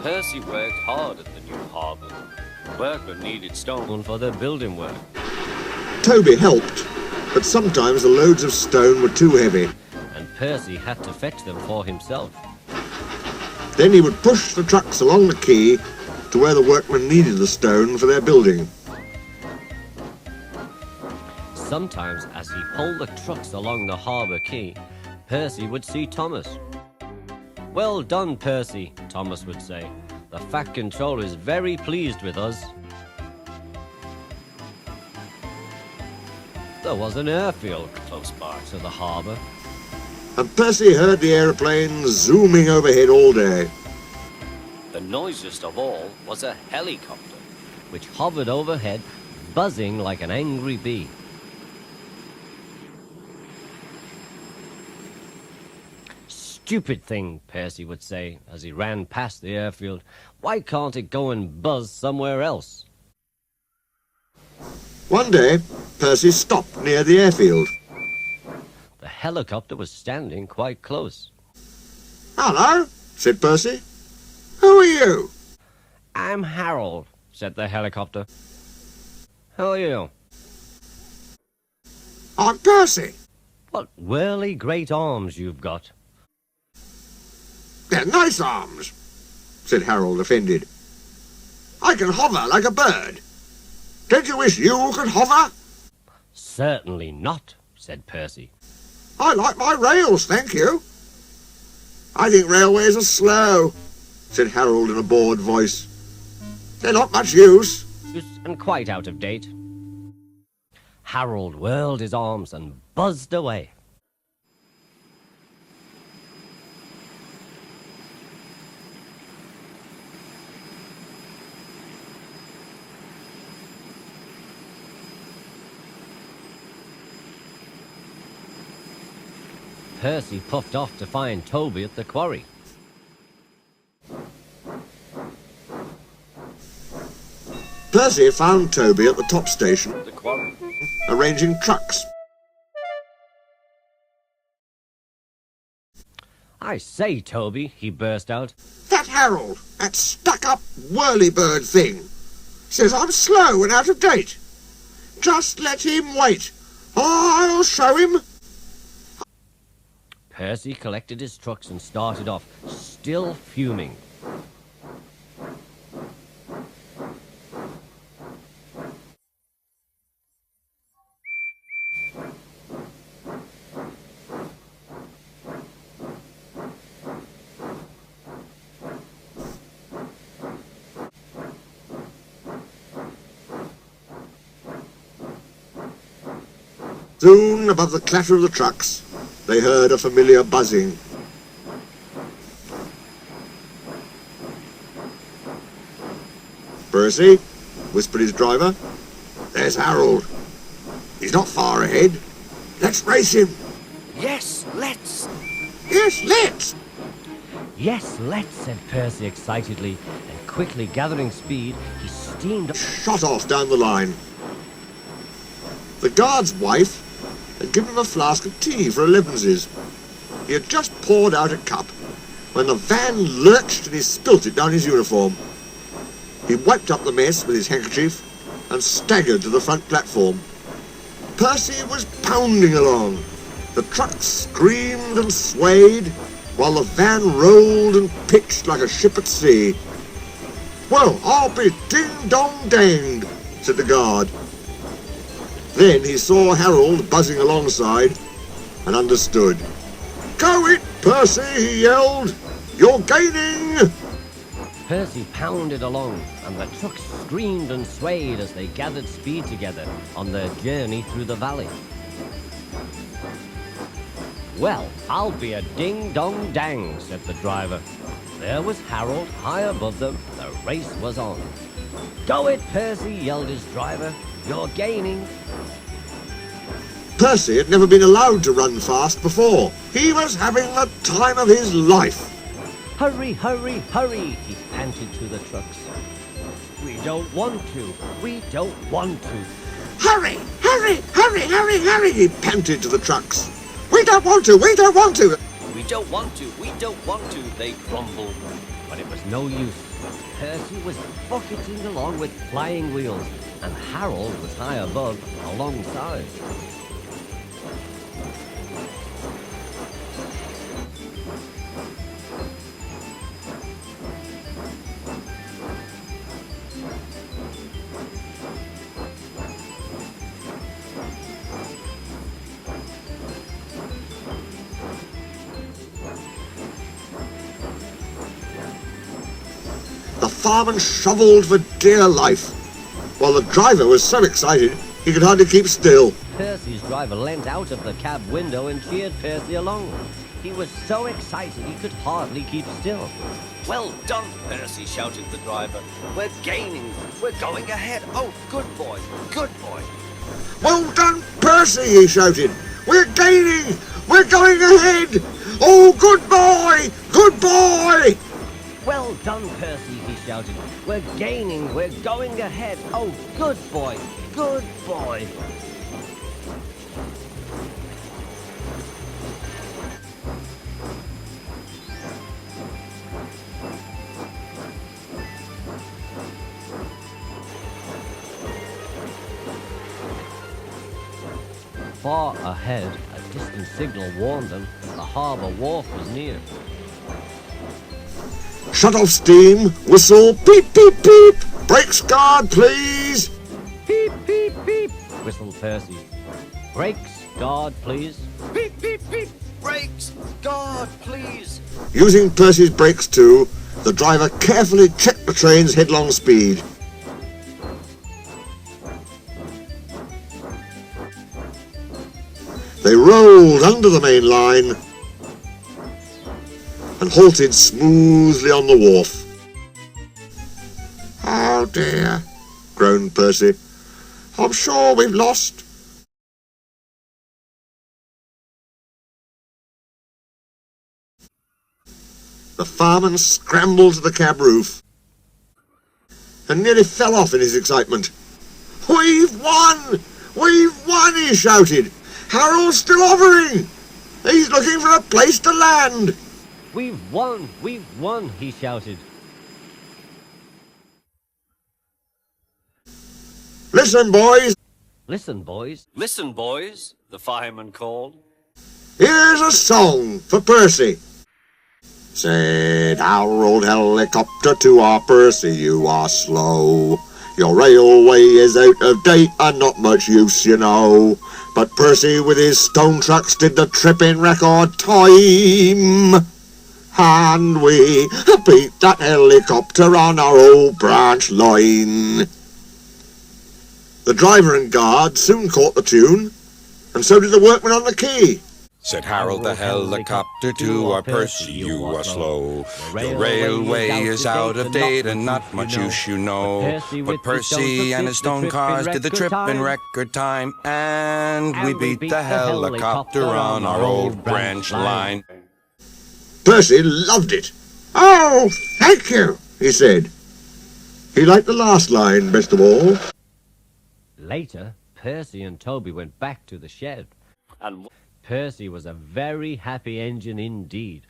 Percy worked hard at the new harbour. Workmen needed stone for their building work. Toby helped, but sometimes the loads of stone were too heavy. And Percy had to fetch them for himself. Then he would push the trucks along the quay to where the workmen needed the stone for their building. Sometimes, as he pulled the trucks along the harbour quay, Percy would see Thomas. "Well done, Percy," Thomas would say. "The Fat Controller is very pleased with us." There was an airfield close by to the harbour. And Percy heard the aeroplanes zooming overhead all day. The noisiest of all was a helicopter, which hovered overhead, buzzing like an angry bee. "Stupid thing," Percy would say as he ran past the airfield. "Why can't it go and buzz somewhere else?" One day, Percy stopped near the airfield. The helicopter was standing quite close. "Hello," said Percy. "Who are you?" "I'm Harold," said the helicopter. "Who are you?" "I'm Percy." "What whirly great arms you've got." "They're nice arms," said Harold, offended. "I can hover like a bird. Don't you wish you could hover?" "Certainly not," said Percy. "I like my rails, thank you." "I think railways are slow," said Harold in a bored voice. "They're not much use." And quite out of date. Harold whirled his arms and buzzed away. Percy puffed off to find Toby at the quarry. Percy found Toby at the top station, The quarry. arranging trucks. "I say, Toby," he burst out. "That Harold, that stuck-up whirlybird thing, says I'm slow and out of date. Just let him wait. I'll show him." Percy collected his trucks and started off, still fuming. Soon, above the clatter of the trucks, they heard a familiar buzzing. "Percy," whispered his driver, "there's Harold. He's not far ahead. Let's race him." "Yes, let's!" "Yes, let's!" "Yes, let's!" said Percy excitedly, and quickly gathering speed, he steamed... Shot off down the line. The guard's wife had given him a flask of tea for elevenses. He had just poured out a cup when the van lurched and he spilt it down his uniform. He wiped up the mess with his handkerchief and staggered to the front platform. Percy was pounding along. The trucks screamed and swayed while the van rolled and pitched like a ship at sea. "Well, I'll be ding-dong-danged," said the guard. Then he saw Harold buzzing alongside and understood. "Go it, Percy," he yelled. "You're gaining!" Percy pounded along, and the trucks screamed and swayed as they gathered speed together on their journey through the valley. "Well, I'll be a ding-dong-dang," said the driver. There was Harold high above them. The race was on. "Go it, Percy," yelled his driver. "You're gaining." Percy had never been allowed to run fast before. He was having the time of his life. "Hurry, hurry, hurry," he panted to the trucks. "We don't want to. We don't want to." "Hurry, hurry, hurry, hurry, hurry," he panted to the trucks. "We don't want to, we don't want to." "We don't want to. We don't want to," they grumbled. But it was no use. Percy was bucketing along with flying wheels, and Harold was high above, alongside. The fireman shovelled for dear life, while the driver was so excited he could hardly keep still. Percy's driver leant out of the cab window and cheered Percy along. He was so excited he could hardly keep still. Well done, Percy, shouted the driver. We're gaining. We're going ahead. Oh, good boy. Good boy. Well done, Percy, he shouted. We're gaining. We're going ahead. Oh, good boy. Good boy. Well done, Percy, he shouted. We're gaining. We're going ahead. Oh, good boy. Good boy. Far ahead, a distant signal warned them that the harbour wharf was near. Shut off steam. Whistle. Beep, beep, beep. Brakes guard, please. Beep, beep, beep, whistled Percy. Brakes, guard, please. Beep, beep, beep. Brakes. Guard, please. Using Percy's brakes too, the driver carefully checked the train's headlong speed. They rolled under the main line and halted smoothly on the wharf. Oh dear, groaned Percy. I'm sure we've lost. The fireman scrambled to the cab roof and nearly fell off in his excitement. We've won! We've won, he shouted. Harold's still hovering. He's looking for a place to land. We've won! We've won! He shouted. Listen, boys. Listen, boys. Listen, boys, the fireman called. Here's a song for Percy. Said Harold Helicopter to our Percy, you are slow. Your railway is out of date and not much use, you know. But Percy with his stone trucks did the trip in record time. And we beat that helicopter on our old branch line. The driver and guard soon caught the tune, and so did the workman on the quay. Said Harold the helicopter to our Percy, you are slow. Your railway is out of date and not much use, you know. But Percy and his stone cars did the trip in record time, and we beat the helicopter on our old branch line. Percy loved it. Oh, thank you, he said. He liked the last line best of all. Later, Percy and Toby went back to the shed. And Percy was a very happy engine indeed.